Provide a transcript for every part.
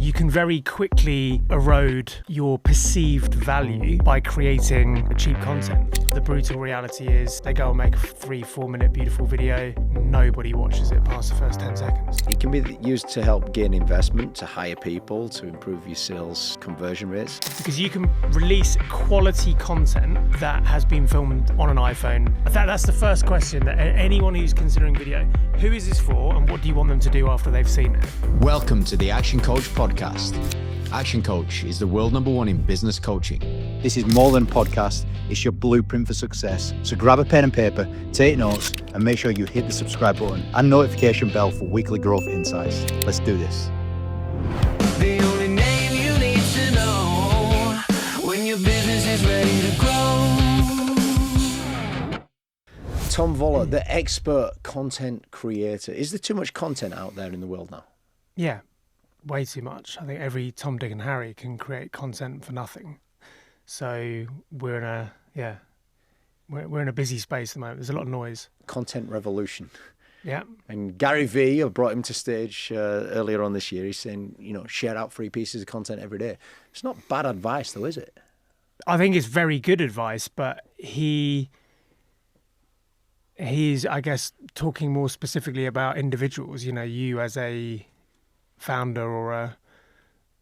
You can very quickly erode your perceived value by creating cheap content. The brutal reality is they go and make a 3-4 minute beautiful video. Nobody watches it past the first 10 seconds. It can be used to help gain investment, to hire people, to improve your sales conversion rates. Because you can release quality content that has been filmed on an iPhone. That's the first question that anyone who's considering video, who is this for and what do you want them to do after they've seen it? Welcome to the ActionCOACH podcast. ActionCOACH is the world #1 in business coaching. This is more than a podcast, it's your blueprint for success. So grab a pen and paper, take notes, and make sure you hit the subscribe button and notification bell for weekly growth insights. Let's do this. The only name you need to know when your business is ready to grow. Tom Voller, the expert content creator. Is there too much content out there in the world now? Yeah, way too much. I think every Tom, Dick and Harry can create content for nothing. So we're in a busy space at the moment. There's a lot of noise. Content revolution. Yeah. And Gary Vee, I brought him to stage earlier on this year. He's saying, share out 3 pieces of content every day. It's not bad advice though, is it? I think it's very good advice, but he's, I guess, talking more specifically about individuals. You as a founder or a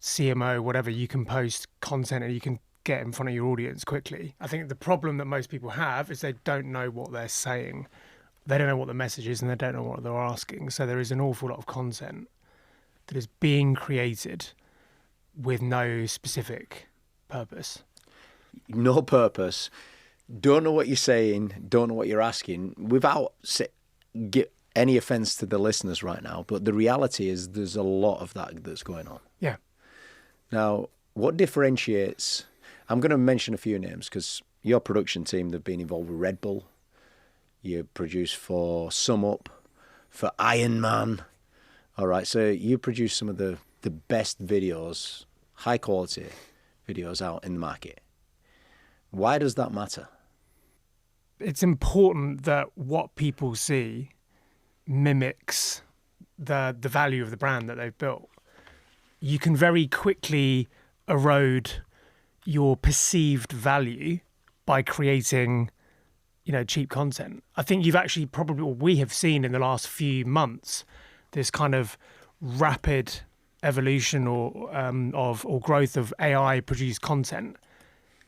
CMO, whatever, you can post content and you can get in front of your audience quickly. I think the problem that most people have is they don't know what they're saying. They don't know what the message is and they don't know what they're asking. So there is an awful lot of content that is being created with no specific purpose. No purpose. Don't know what you're saying, don't know what you're asking, without any offense to the listeners right now, but the reality is there's a lot of that that's going on. Yeah. Now, what differentiates, I'm going to mention a few names because your production team, they've been involved with Red Bull, you produce for Sum Up, for Ironman, all right, so you produce some of the best videos, high quality videos out in the market. Why does that matter? It's important that what people see mimics the value of the brand that they've built. You can very quickly erode your perceived value by creating, cheap content. I think you've actually we have seen in the last few months this kind of rapid evolution or growth of AI produced content.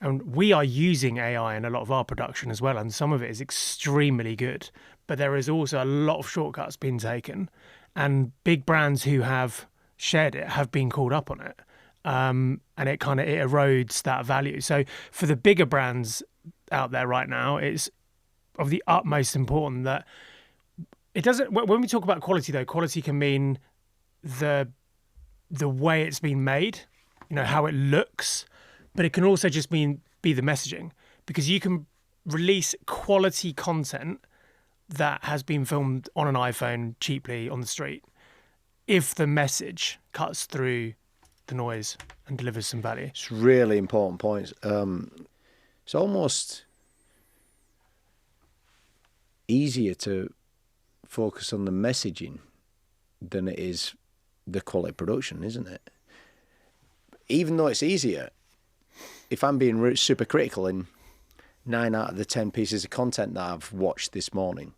And we are using AI in a lot of our production as well, and some of it is extremely good. But there is also a lot of shortcuts being taken, and big brands who have shared it have been called up on it, and it erodes that value. So for the bigger brands out there right now, it's of the utmost important that it doesn't. When we talk about quality, though, quality can mean the way it's been made, how it looks. But it can also just be the messaging, because you can release quality content that has been filmed on an iPhone cheaply on the street if the message cuts through the noise and delivers some value. It's really important points. It's almost easier to focus on the messaging than it is the quality production, isn't it? Even though it's easier, if I'm being super critical in 9 out of the 10 pieces of content that I've watched this morning,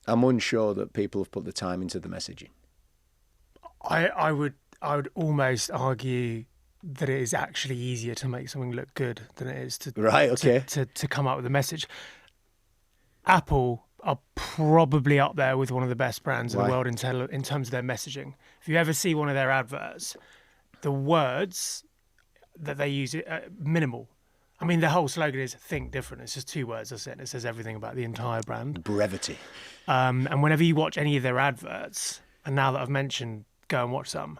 I'm unsure that people have put the time into the messaging. I would almost argue that it is actually easier to make something look good than it is to come up with a message. Apple are probably up there with one of the best brands in the world in terms of their messaging. If you ever see one of their adverts, the words that they use are minimal. I mean, the whole slogan is think different. It's just 2 words, that's it. It says everything about the entire brand. Brevity. And whenever you watch any of their adverts, and now that I've mentioned, go and watch some,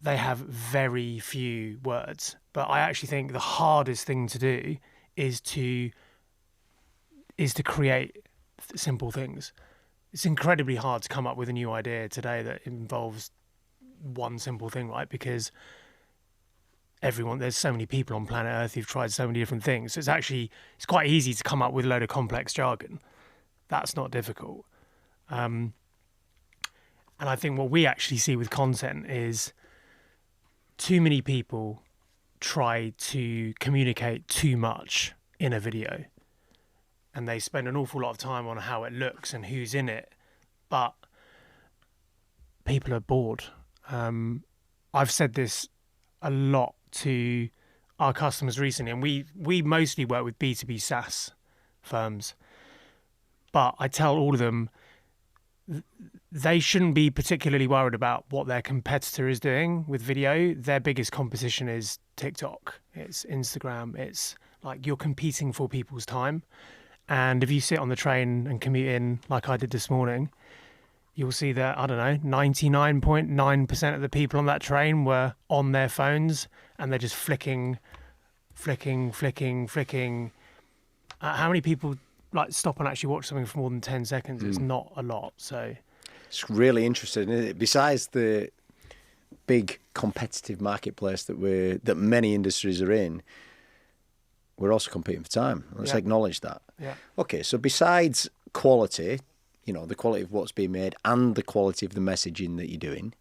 they have very few words. But I actually think the hardest thing to do is to create simple things. It's incredibly hard to come up with a new idea today that involves one simple thing, right? Because there's so many people on planet Earth who've tried so many different things. So it's quite easy to come up with a load of complex jargon. That's not difficult. And I think what we actually see with content is too many people try to communicate too much in a video, and they spend an awful lot of time on how it looks and who's in it, but people are bored. I've said this a lot to our customers recently, and we mostly work with B2B SaaS firms, but I tell all of them they shouldn't be particularly worried about what their competitor is doing with video. Their biggest competition is TikTok, it's Instagram, it's like you're competing for people's time. And if you sit on the train and commute in like I did this morning, you'll see that, I don't know, 99.9% of the people on that train were on their phones, and they're just flicking. How many people like stop and actually watch something for more than 10 seconds? It's not a lot. So it's really interesting, isn't it? Besides the big competitive marketplace that many industries are in, we're also competing for time. Let's acknowledge that. Yeah. Okay, so besides quality, the quality of what's being made and the quality of the messaging that you're doing,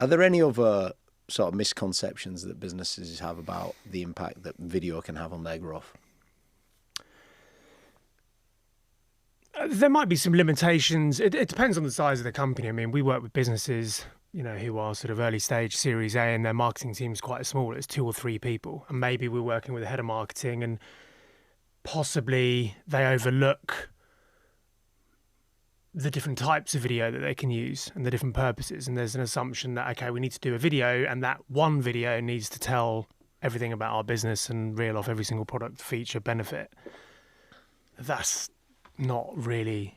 are there any other sort of misconceptions that businesses have about the impact that video can have on their growth? There might be some limitations. It depends on the size of the company. I mean, we work with businesses, who are sort of early stage Series A, and their marketing team is quite small. It's 2 or 3 people. And maybe we're working with a head of marketing, and possibly they overlook the different types of video that they can use and the different purposes. And there's an assumption that, okay, we need to do a video, and that one video needs to tell everything about our business and reel off every single product, feature, benefit. That's not really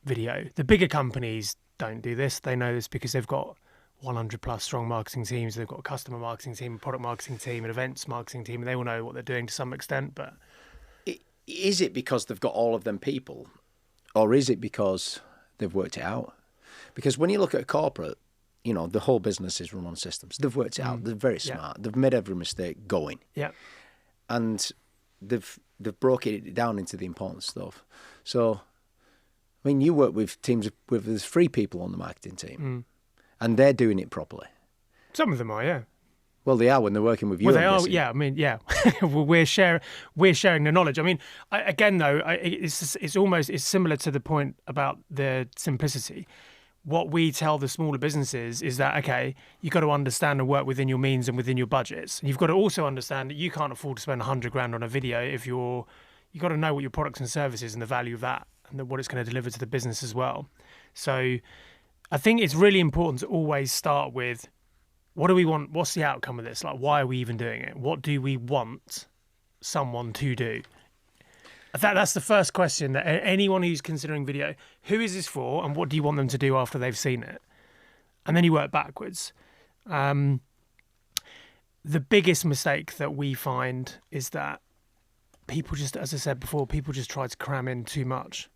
video. The bigger companies don't do this. They know this because they've got 100 plus strong marketing teams. They've got a customer marketing team, a product marketing team, an events marketing team, and they all know what they're doing to some extent. But is it because they've got all of them people, or is it because they've worked it out? Because when you look at a corporate, the whole business is run on systems. They've worked it out. They're very smart. They've made every mistake going. Yeah. And they've broken it down into the important stuff. So, I mean, you work with teams with there's 3 people on the marketing team, and they're doing it properly. Some of them are, yeah. Well, they are when they're working with you. Well, they are, yeah. I mean, yeah. we're sharing the knowledge. I mean, again, though, it's similar to the point about the simplicity. What we tell the smaller businesses is that, okay, you've got to understand and work within your means and within your budgets. And you've got to also understand that you can't afford to spend 100 grand on a video if you've got to know what your products and services and the value of that and what it's going to deliver to the business as well. So I think it's really important to always start with, what do we want? What's the outcome of this? Like, why are we even doing it? What do we want someone to do? That's the first question that anyone who's considering video, who is this for and what do you want them to do after they've seen it? And then you work backwards. The biggest mistake that we find is that people just, as I said before, people just try to cram in too much.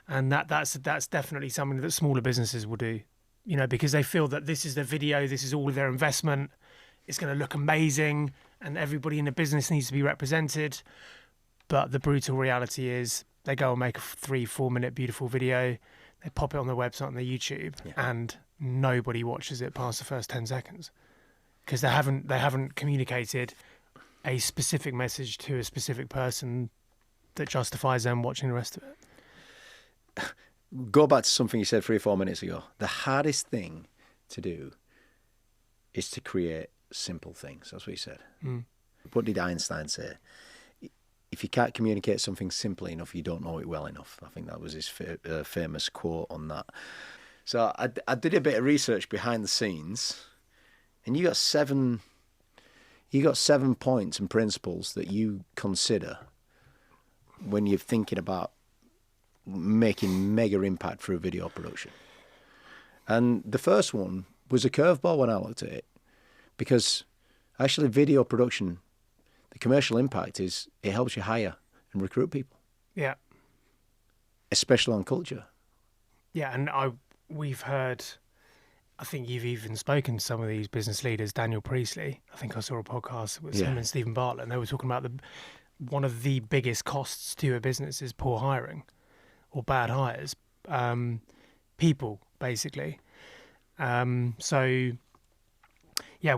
And that's definitely something that smaller businesses will do, because they feel that this is their video, this is all of their investment, it's going to look amazing and everybody in the business needs to be represented. But the brutal reality is they go and make a 3-4 minute beautiful video, they pop it on their website and their YouTube, and nobody watches it past the first 10 seconds because they haven't communicated a specific message to a specific person that justifies them watching the rest of it. Go back to something you said 3 or 4 minutes ago. The hardest thing to do is to create simple things. That's what you said. What did Einstein say? If you can't communicate something simply enough, you don't know it well enough. I think that was his famous quote on that. So I did a bit of research behind the scenes, and you got 7 points and principles that you consider when you're thinking about making mega impact for a video production. And the first one was a curveball when I looked at it, because actually video production, the commercial impact is it helps you hire and recruit people. Yeah. Especially on culture. Yeah, and we've heard, I think you've even spoken to some of these business leaders, Daniel Priestley. I think I saw a podcast with him and Stephen Bartlett, and they were talking about one of the biggest costs to a business is poor hiring or bad hires. People, basically. So, Yeah,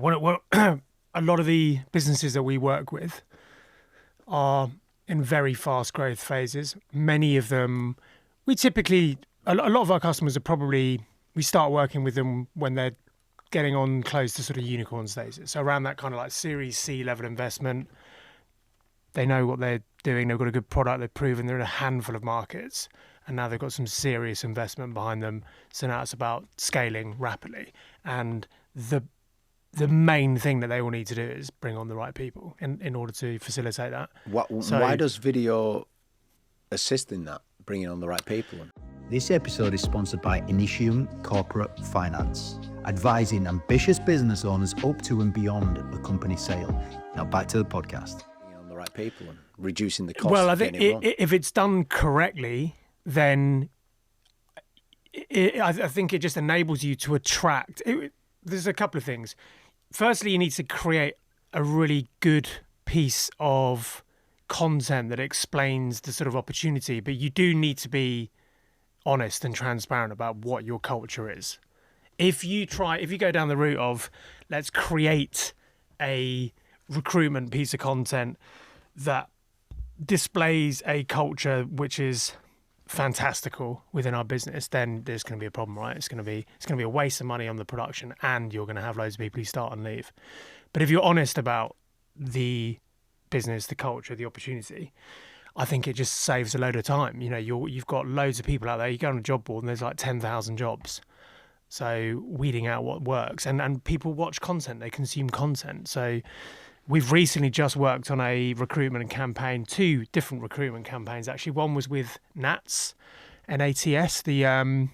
a lot of the businesses that we work with are in very fast growth phases. Many of them, a lot of our customers are probably, we start working with them when they're getting on close to sort of unicorn stages. So around that kind of like Series C level investment, they know what they're doing. They've got a good product. They've proven they're in a handful of markets, and now they've got some serious investment behind them. So now it's about scaling rapidly. And the main thing that they will need to do is bring on the right people in order to facilitate that. Why does video assist in that, bringing on the right people? This episode is sponsored by Initium Corporate Finance, advising ambitious business owners up to and beyond a company sale. Now back to the podcast. Bringing on the right people and reducing the cost. Well, I of think getting it wrong. if it's done correctly, then I think it just enables you to attract. There's a couple of things. Firstly, you need to create a really good piece of content that explains the sort of opportunity, but you do need to be honest and transparent about what your culture is. If you go down the route of let's create a recruitment piece of content that displays a culture which is fantastical within our business, then there's going to be a problem, right? It's going to be a waste of money on the production, and you're going to have loads of people who start and leave. But if you're honest about the business, the culture, the opportunity, I think it just saves a load of time. You know, you've got loads of people out there. You go on a job board and there's like 10,000 jobs. So weeding out what works, and people watch content, they consume content. So we've recently just worked on a recruitment campaign, 2 different recruitment campaigns actually. One was with NATS, NATS, the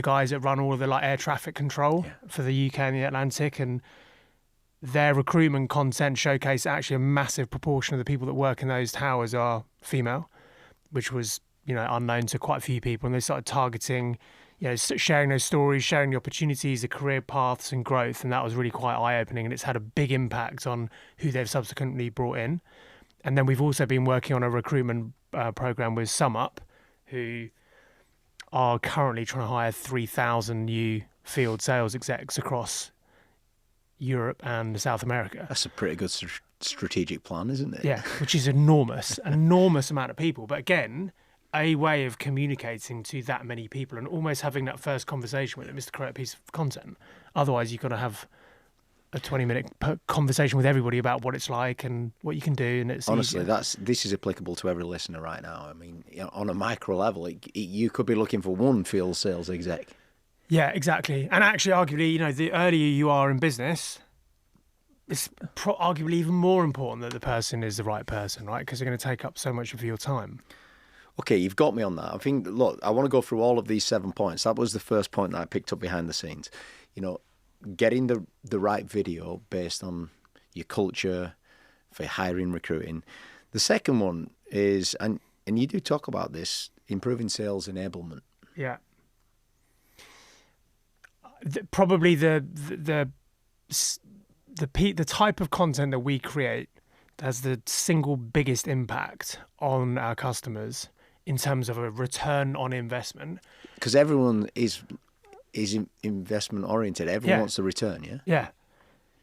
guys that run all of the like air traffic control for the UK and the Atlantic, and their recruitment content showcased actually a massive proportion of the people that work in those towers are female, which was, you know, unknown to quite a few people. And they started targeting, you know, sharing those stories, sharing the opportunities, the career paths and growth. And that was really quite eye-opening, and it's had a big impact on who they've subsequently brought in. And then we've also been working on a recruitment program with SumUp, who are currently trying to hire 3,000 new field sales execs across Europe and South America. That's a pretty good strategic plan, isn't it? Yeah, which is enormous amount of people. But again, a way of communicating to that many people and almost having that first conversation with them is to create a piece of content. Otherwise, you've got to have a 20-minute conversation with everybody about what it's like and what you can do. And it's honestly, easier. this is applicable to every listener right now. I mean, you know, on a micro level, you could be looking for one field sales exec. Yeah, exactly. And actually, arguably, you know, the earlier you are in business, it's arguably even more important that the person is the right person, right? Because they're going to take up so much of your time. Okay, you've got me on that. I think, look, I want to go through all of these 7 points. That was the first point that I picked up behind the scenes. You know, getting the right video based on your culture for hiring, recruiting. The second one is, and you do talk about this, improving sales enablement. Yeah. Probably the type of content that we create has the single biggest impact on our customers in terms of a return on investment. Because everyone is investment oriented. Everyone wants a return, yeah? Yeah.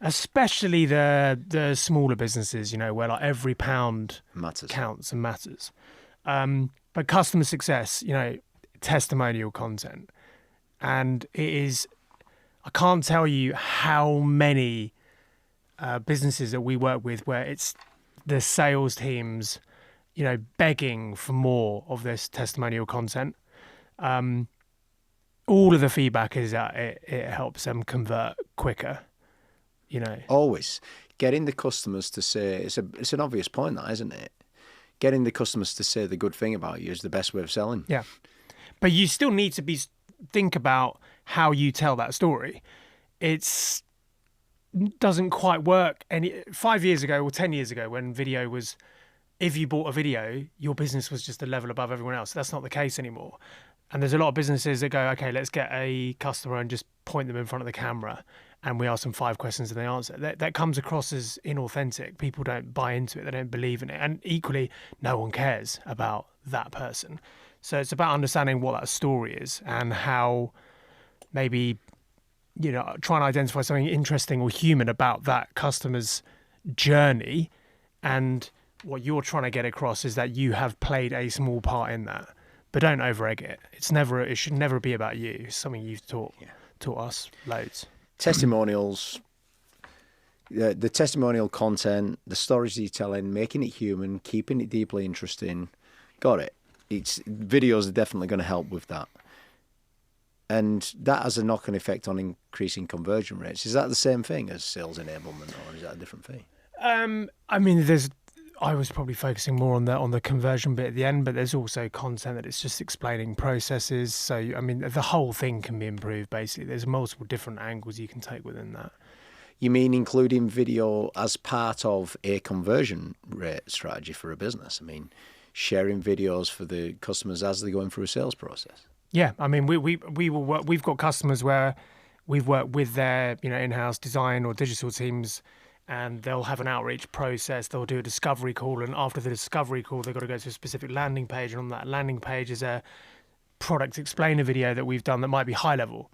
Especially the smaller businesses, you know, where like every pound counts and matters. But customer success, you know, testimonial content. And it is, I can't tell you how many businesses that we work with where it's the sales teams, you know, begging for more of this testimonial content. All of the feedback is that it helps them convert quicker, you know. Always. Getting the customers to say, it's an obvious point, that, isn't it? Getting the customers to say the good thing about you is the best way of selling. Yeah. But you still need to think about how you tell that story. It's doesn't quite work. 5 years ago or 10 years ago, when video was, if you bought a video, your business was just a level above everyone else. That's not the case anymore. And there's a lot of businesses that go, okay, let's get a customer and just point them in front of the camera and we ask them 5 questions and they answer. That comes across as inauthentic. People don't buy into it. They don't believe in it. And equally, no one cares about that person. So it's about understanding what that story is and how maybe try and identify something interesting or human about that customer's journey. And what you're trying to get across is that you have played a small part in that, but don't over-egg it. It should never be about you. It's something you've taught us loads. Testimonials, the testimonial content, the stories you're telling, making it human, keeping it deeply interesting. Got it. Videos are definitely going to help with that. And that has a knock-on effect on increasing conversion rates. Is that the same thing as sales enablement, or is that a different thing? I mean, I was probably focusing more on the conversion bit at the end, but there's also content that it's just explaining processes. So, I mean, the whole thing can be improved, basically. There's multiple different angles you can take within that. You mean including video as part of a conversion rate strategy for a business? I mean, sharing videos for the customers as they're going through a sales process? Yeah, I mean, we will work. We've got customers where we've worked with their in-house design or digital teams, and they'll have an outreach process. They'll do a discovery call, and after the discovery call, they've got to go to a specific landing page, and on that landing page is a product explainer video that we've done that might be high level.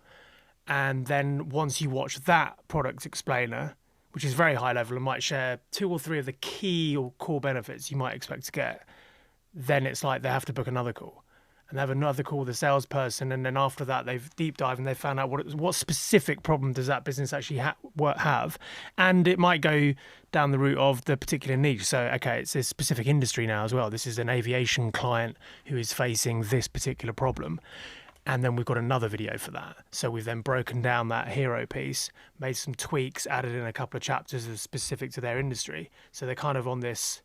And then once you watch that product explainer, which is very high level and might share 2 or 3 of the key or core benefits you might expect to get, then it's like they have to book another call. And they have another call with the salesperson, and then after that they've deep dived and they found out what specific problem does that business actually have, and it might go down the route of the particular niche. So okay, it's a specific industry now as well. This is an aviation client who is facing this particular problem, and then we've got another video for that. So we've then broken down that hero piece, made some tweaks, added in a couple of chapters that are specific to their industry. So they're kind of on this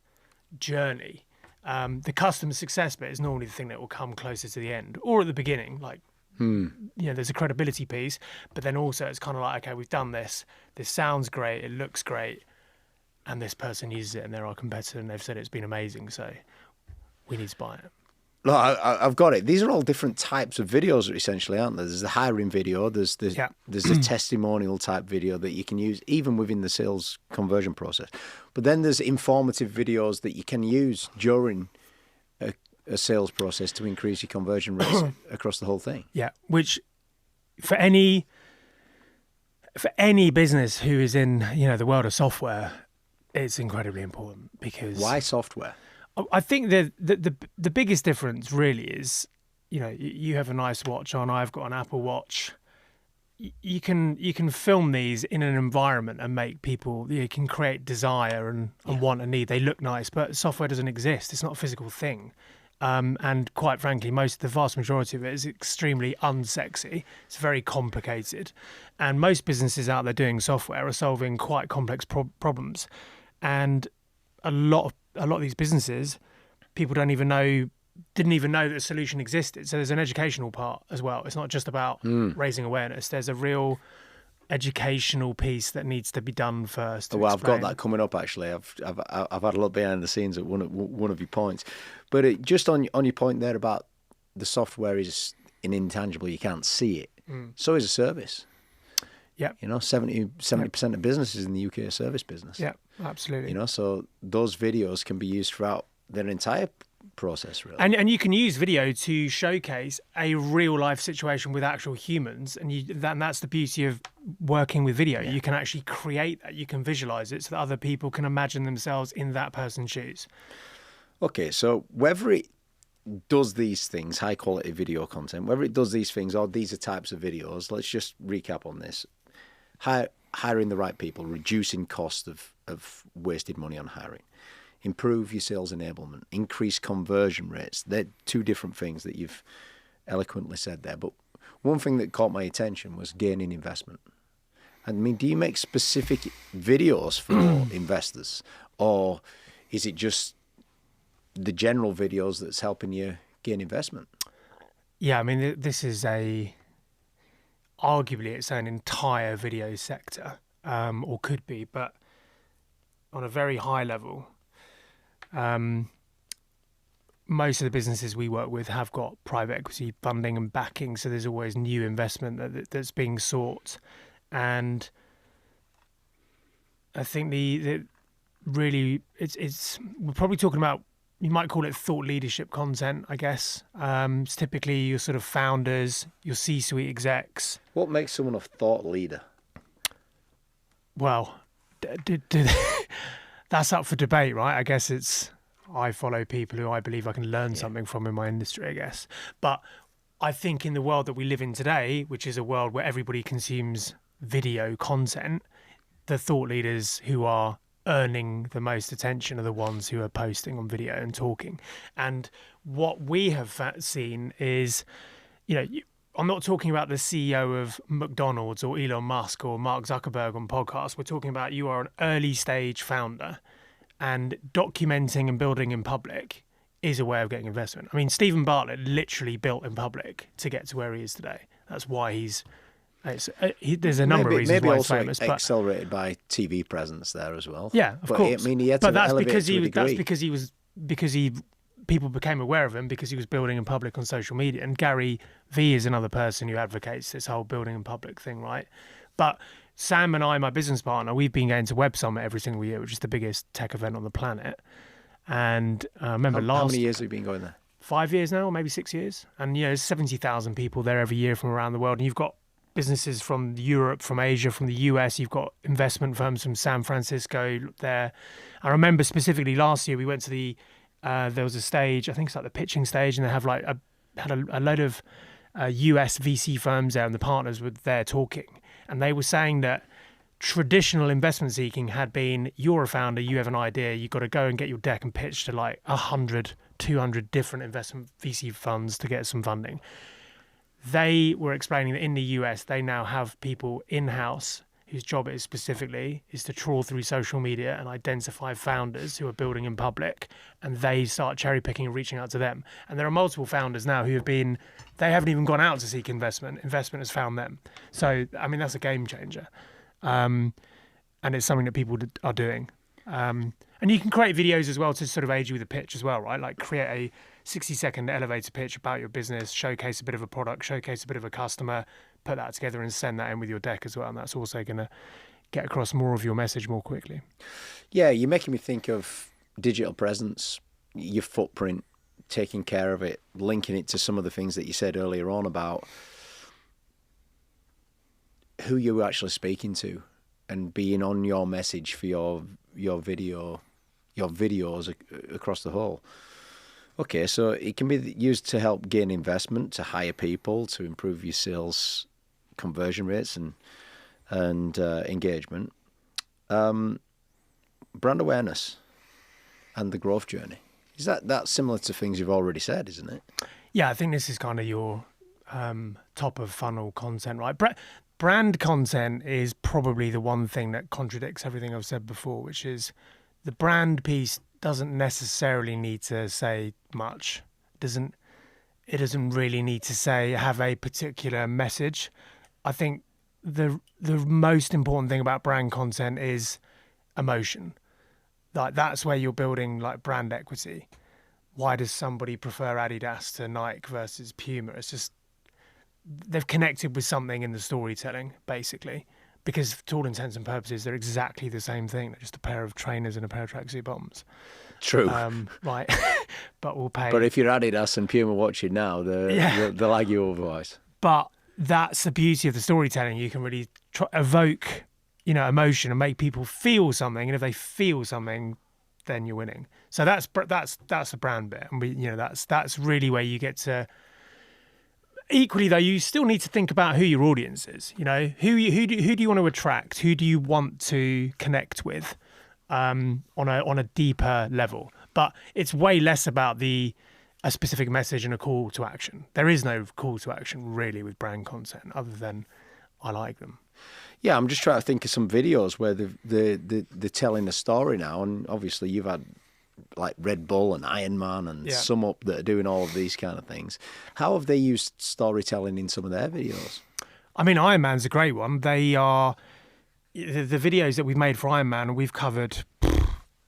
journey. The customer success bit is normally the thing that will come closer to the end or at the beginning. Like, there's a credibility piece, but then also it's kind of like, okay, we've done this. This sounds great. It looks great. And this person uses it and they're our competitor and they've said it's been amazing. So we need to buy it. No, I've got it. These are all different types of videos, essentially, aren't there? There's the hiring video. There's the testimonial type video that you can use even within the sales conversion process. But then there's informative videos that you can use during a sales process to increase your conversion rates across the whole thing. Yeah, which for any business who is in the world of software, it's incredibly important because why software? I think the biggest difference really is, you have a nice watch on, I've got an Apple Watch. You can film these in an environment and make people, you can create desire and want and need. They look nice, but software doesn't exist. It's not a physical thing. And quite frankly, the vast majority of it is extremely unsexy. It's very complicated. And most businesses out there doing software are solving quite complex problems. And a lot of these businesses, people didn't even know that a solution existed. So there's an educational part as well. It's not just about raising awareness. There's a real educational piece that needs to be done first. Well, I've got that coming up actually. I've had a look behind the scenes at one of your points, but just on your point there about the software is an intangible, you can't see it. So is a service. Yeah, 70% of businesses in the UK are service business. Yeah, absolutely. So those videos can be used throughout their entire process, really. And you can use video to showcase a real life situation with actual humans, and that's the beauty of working with video. Yeah. You can actually create that. You can visualize it so that other people can imagine themselves in that person's shoes. Okay, so whether it does these things, high quality video content, whether it does these things or these are types of videos, let's just recap on this. Hiring the right people, reducing cost of wasted money on hiring, improve your sales enablement, increase conversion rates. They're 2 different things that you've eloquently said there. But one thing that caught my attention was gaining investment. I mean, do you make specific videos for investors, or is it just the general videos that's helping you gain investment? Yeah, I mean, this is arguably it's an entire video sector, or could be, but on a very high level, most of the businesses we work with have got private equity funding and backing, so there's always new investment that's being sought. And I think the really it's we're probably talking about you might call it thought leadership content, I guess. It's typically your sort of founders, your C-suite execs. What makes someone a thought leader? Well, that's up for debate, right? I guess I follow people who I believe I can learn something from in my industry, I guess. But I think in the world that we live in today, which is a world where everybody consumes video content, the thought leaders who are earning the most attention are the ones who are posting on video and talking. And what we have seen is, I'm not talking about the CEO of McDonald's or Elon Musk or Mark Zuckerberg on podcasts. We're talking about you are an early stage founder, and documenting and building in public is a way of getting investment. I mean, Stephen Bartlett literally built in public to get to where he is today. That's why there's a number of reasons why he's famous. Maybe also accelerated by TV presence there as well. Yeah, of course. I mean, he had but to that's elevate because to a degree. that's because people became aware of him because he was building in public on social media. And Gary Vee is another person who advocates this whole building in public thing, right? But Sam and I, my business partner, we've been going to Web Summit every single year, which is the biggest tech event on the planet. And remember How many years have you been going there? 5 years now, or maybe 6 years. And, there's 70,000 people there every year from around the world. And you've got businesses from Europe, from Asia, from the US. You've got investment firms from San Francisco there. I remember specifically last year we went to there was a stage, I think it's like the pitching stage, and they have had a load of US VC firms there, and the partners were there talking. And they were saying that traditional investment seeking had been, you're a founder, you have an idea, you've got to go and get your deck and pitch to like 100, 200 different investment VC funds to get some funding. They were explaining that in the US, they now have people in-house whose job is to trawl through social media and identify founders who are building in public, and they start cherry picking and reaching out to them. And there are multiple founders now who they haven't even gone out to seek investment. Investment has found them. So, I mean, that's a game changer. And it's something that people are doing. And you can create videos as well to sort of aid you with a pitch as well, right? Like create a 60-second elevator pitch about your business, showcase a bit of a product, showcase a bit of a customer, put that together and send that in with your deck as well. And that's also going to get across more of your message more quickly. Yeah, you're making me think of digital presence, your footprint, taking care of it, linking it to some of the things that you said earlier on about who you're actually speaking to and being on your message for your videos across the whole. Okay, so it can be used to help gain investment, to hire people, to improve your sales conversion rates and engagement. Brand awareness and the growth journey. Is that's similar to things you've already said, isn't it? Yeah, I think this is kind of your top of funnel content, right? Brand content is probably the one thing that contradicts everything I've said before, which is the brand piece doesn't necessarily need to say much. It doesn't really need to have a particular message. I think the most important thing about brand content is emotion. Like that's where you're building like brand equity. Why does somebody prefer Adidas to Nike versus Puma? It's just they've connected with something in the storytelling, basically. Because to all intents and purposes, they're exactly the same thing. They're just a pair of trainers and a pair of tracksuit bottoms. True. Right. But we'll pay. But if you're Adidas and Puma watching now, they'll argue otherwise. But that's the beauty of the storytelling. You can really evoke, emotion and make people feel something. And if they feel something, then you're winning. So that's the brand bit. And that's really where you get to. Equally, though, you still need to think about who your audience is. Who do you want to attract? Who do you want to connect with on a deeper level? But it's way less about a specific message and a call to action. There is no call to action really with brand content, other than I like them. Yeah, I'm just trying to think of some videos where they're telling a story now, and obviously you've had like Red Bull and Ironman and Sum Up that are doing all of these kind of things. How have they used storytelling in some of their videos? I mean, Ironman's a great one. They are the videos that we've made for Ironman. We've covered,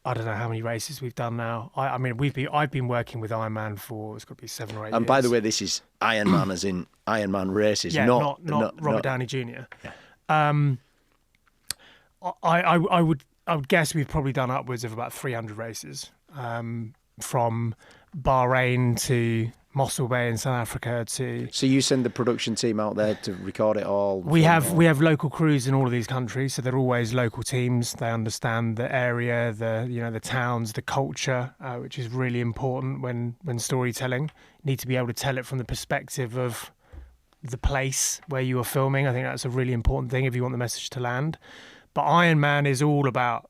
I don't know how many races we've done now. I've been working with Ironman for it's got to be 7 or 8 years. And by the way, this is Ironman as in Ironman races, not Robert Downey Jr. Yeah. I would guess we've probably done upwards of about 300 races. from Bahrain to Mossel Bay in South Africa to. So you send the production team out there to record it all? We have local crews in all of these countries, so they're always local teams. They understand the area, the towns, the culture, which is really important when storytelling. You need to be able to tell it from the perspective of the place where you are filming. I think that's a really important thing if you want the message to land. But Ironman is all about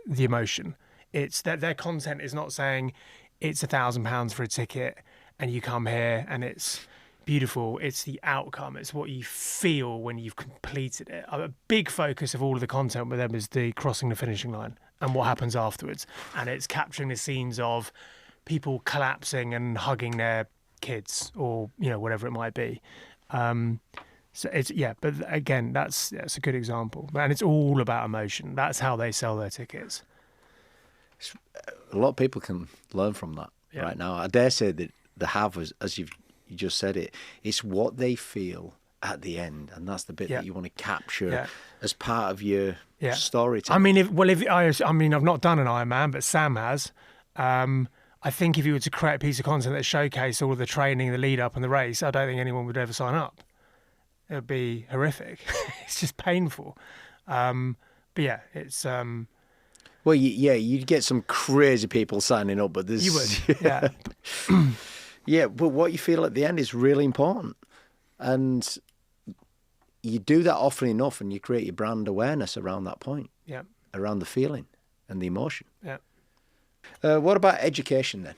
the emotion. It's that their content is not saying it's £1,000 for a ticket and you come here and it's beautiful. It's the outcome. It's what you feel when you've completed it. A big focus of all of the content with them is the crossing the finishing line and what happens afterwards. And it's capturing the scenes of people collapsing and hugging their kids or, whatever it might be. So it's, but again, that's a good example. And it's all about emotion. That's how they sell their tickets. A lot of people can learn from that right now. I dare say that they have, as you just said it, it's what they feel at the end, and that's the bit that you want to capture as part of your storytelling. I mean, I've not done an Ironman, but Sam has. I think if you were to create a piece of content that showcased all of the training, the lead up and the race, I don't think anyone would ever sign up. It would be horrific. It's just painful. But yeah, it's... Well, you'd get some crazy people signing up, but there's... You would, yeah. Yeah, but what you feel at the end is really important. And you do that often enough and you create your brand awareness around that point. Yeah. Around the feeling and the emotion. Yeah. What about education then?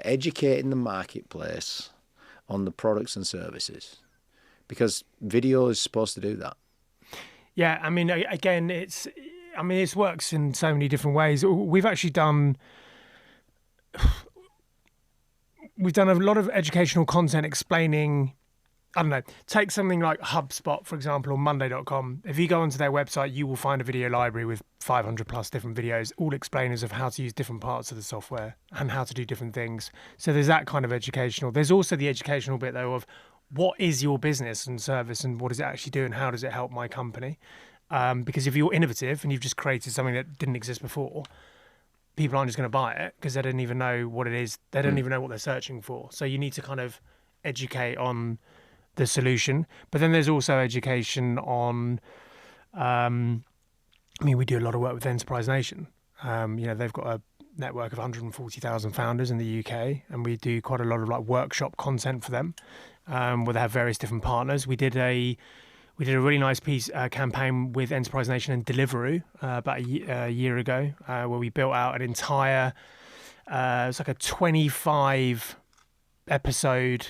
Educating the marketplace on the products and services. Because video is supposed to do that. Yeah, I mean, again, this works in so many different ways. We've actually done a lot of educational content explaining, I don't know, take something like HubSpot, for example, or Monday.com. If you go onto their website, you will find a video library with 500 plus different videos, all explainers of how to use different parts of the software and how to do different things. So there's that kind of educational. There's also the educational bit, though, of what is your business and service and what does it actually do and how does it help my company? Because if you're innovative and you've just created something that didn't exist before, people aren't just going to buy it because they don't even know what it is. They don't even know what they're searching for. So you need to kind of educate on the solution. But then there's also education on, we do a lot of work with Enterprise Nation. They've got a network of 140,000 founders in the UK, and we do quite a lot of workshop content for them, where they have various different partners. We did a really nice campaign with Enterprise Nation and Deliveroo about a year ago, where we built out an entire, it's like a 25 episode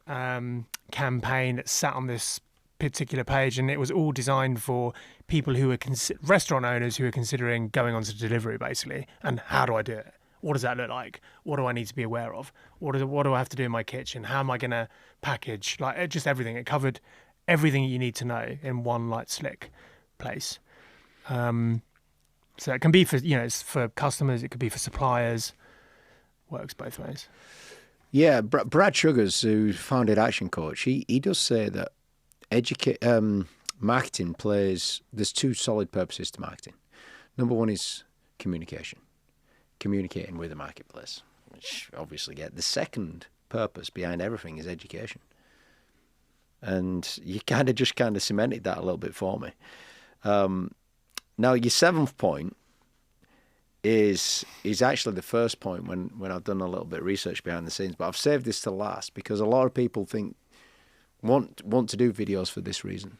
campaign that sat on this particular page, and it was all designed for people who are restaurant owners who are considering going on to Deliveroo, basically. And how do I do it? What does that look like? What do I need to be aware of? What do I have to do in my kitchen? How am I going to package? Just everything. It covered everything you need to know in one slick place. So it can be for it's for customers. It could be for suppliers. Works both ways. Yeah, Brad Sugars, who founded ActionCOACH, he does say that marketing there's two solid purposes to marketing. Number one is communicating with the marketplace, which obviously the second purpose behind everything is education. And you kind of cemented that a little bit for me. Now your seventh point is actually the first point when I've done a little bit of research behind the scenes, but I've saved this to last because a lot of people want to do videos for this reason,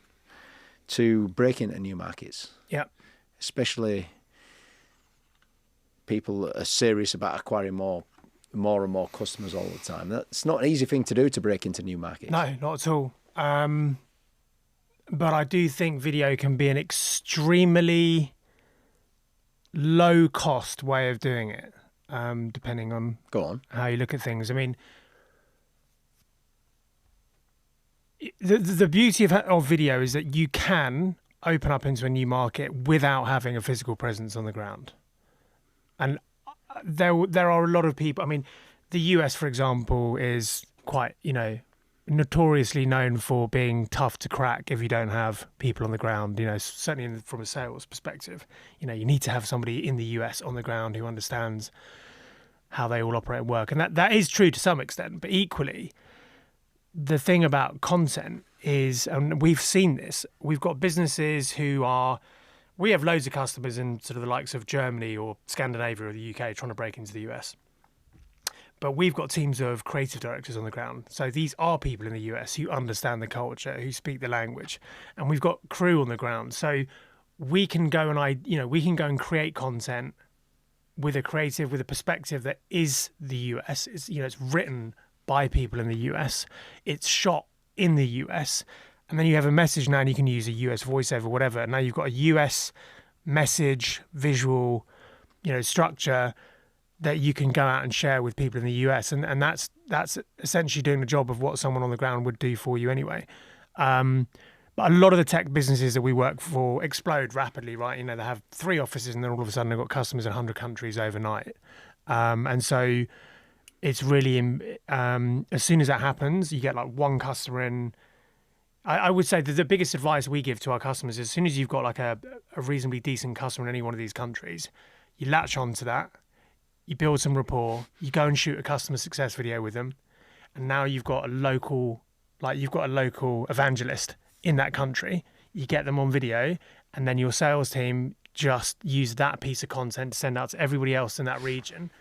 to break into new markets. Yeah. Especially people that are serious about acquiring more and more customers all the time. That's not an easy thing to do, to break into new markets. No, not at all. But I do think video can be an extremely low cost way of doing it, depending on how you look at things. I mean, the beauty of video is that you can open up into a new market without having a physical presence on the ground. And there are a lot of people. I mean, the US, for example, is quite, notoriously known for being tough to crack if you don't have people on the ground. Certainly from a sales perspective, you need to have somebody in the US on the ground who understands how they all operate and work. And that is true to some extent, but equally, the thing about content is, and we've seen this, we've got businesses we have loads of customers in sort of the likes of Germany or Scandinavia or the UK trying to break into the US. But we've got teams of creative directors on the ground. So these are people in the US who understand the culture, who speak the language, and we've got crew on the ground. So we can go and create content with a perspective that is the US. It's written by people in the US. It's shot in the US. And then you have a message now, and you can use a US voiceover, whatever. Now you've got a US message, visual, structure that you can go out and share with people in the US, and that's essentially doing the job of what someone on the ground would do for you anyway. But a lot of the tech businesses that we work for explode rapidly, right? They have 3 offices, and then all of a sudden they've got customers in 100 countries overnight. And so it's really as soon as that happens, you get like one customer in. I would say that the biggest advice we give to our customers is, as soon as you've got like a reasonably decent customer in any one of these countries, you latch on to that. You build some rapport, you go and shoot a customer success video with them, and now you've got a local evangelist in that country. You get them on video, and then your sales team just use that piece of content to send out to everybody else in that region,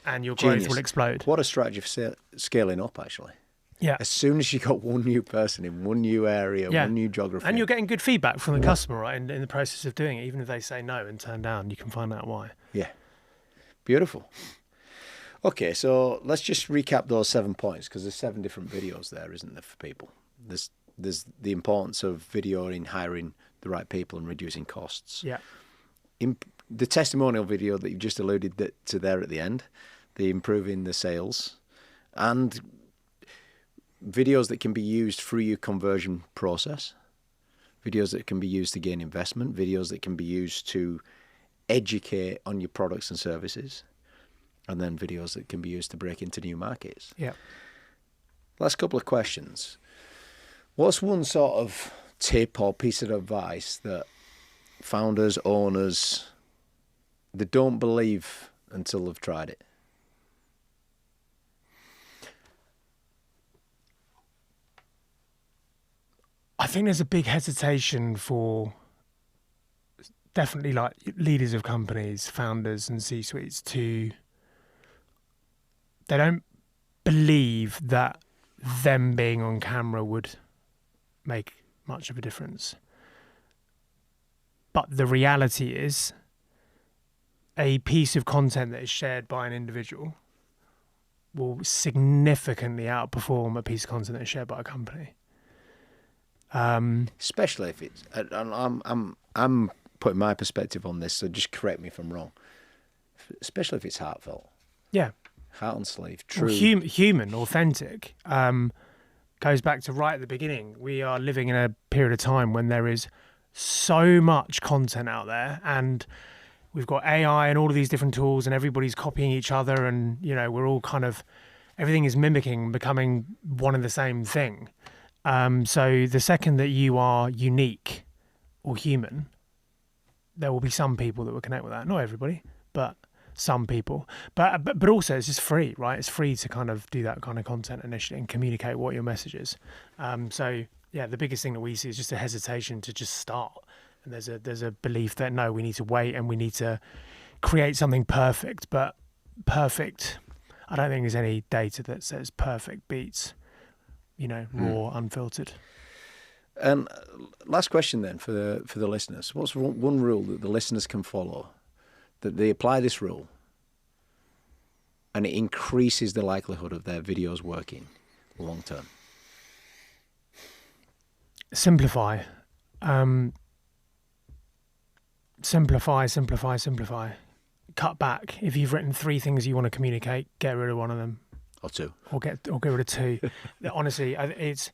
and your growth will explode. What a strategy for scaling up, actually. Yeah. As soon as you got one new person in one new area, one new geography. And you're getting good feedback from the customer, right, in the process of doing it. Even if they say no and turn down, you can find out why. Yeah. Beautiful. Okay, so let's just recap those 7 points, because there's 7 different videos there, isn't there, for people? There's the importance of video in hiring the right people and reducing costs. Yeah. The testimonial video that you just alluded to there at the end, the improving the sales, and videos that can be used through your conversion process, videos that can be used to gain investment, videos that can be used to educate on your products and services, and then videos that can be used to break into new markets. Yeah. Last couple of questions. What's one sort of tip or piece of advice that founders, owners, they don't believe until they've tried it? I think there's a big hesitation for definitely like leaders of companies, founders and C-suites they don't believe that them being on camera would make much of a difference. But the reality is, a piece of content that is shared by an individual will significantly outperform a piece of content that is shared by a company. Especially if it's, I'm putting my perspective on this, so just correct me if I'm wrong. Especially if it's heartfelt. Yeah. Heart on sleeve, true. Well, human, authentic. Goes back to right at the beginning. We are living in a period of time when there is so much content out there, and we've got AI and all of these different tools, and everybody's copying each other, and we're all kind of, everything is mimicking, becoming one and the same thing. So the second that you are unique or human, there will be some people that will connect with that. Not everybody, but some people. But also it's just free, right? It's free to kind of do that kind of content initially and communicate what your message is. So yeah, the biggest thing that we see is just a hesitation to just start. And there's a belief that no, we need to wait and we need to create something perfect. But perfect, I don't think there's any data that says perfect beats, raw, unfiltered. And last question then for the listeners. What's one rule that the listeners can follow, that they apply this rule and it increases the likelihood of their videos working long term? Simplify. Simplify. Cut back. If you've written 3 things you want to communicate, get rid of one of them. Or 2. Or get rid of 2. Honestly, it's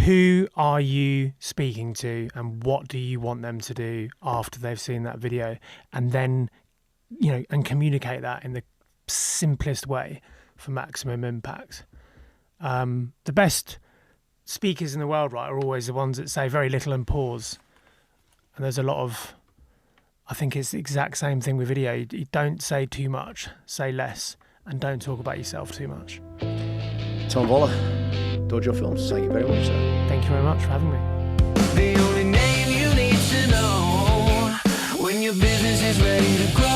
who are you speaking to and what do you want them to do after they've seen that video, and then and communicate that in the simplest way for maximum impact. The best speakers in the world, right, are always the ones that say very little and pause. And there's a lot of, I think it's the exact same thing with video. You don't say too much, say less. and don't talk about yourself too much. Tom Voller, Dojo Films, thank you very much, sir. Thank you very much for having me. The only name you need to know when your business is ready to grow.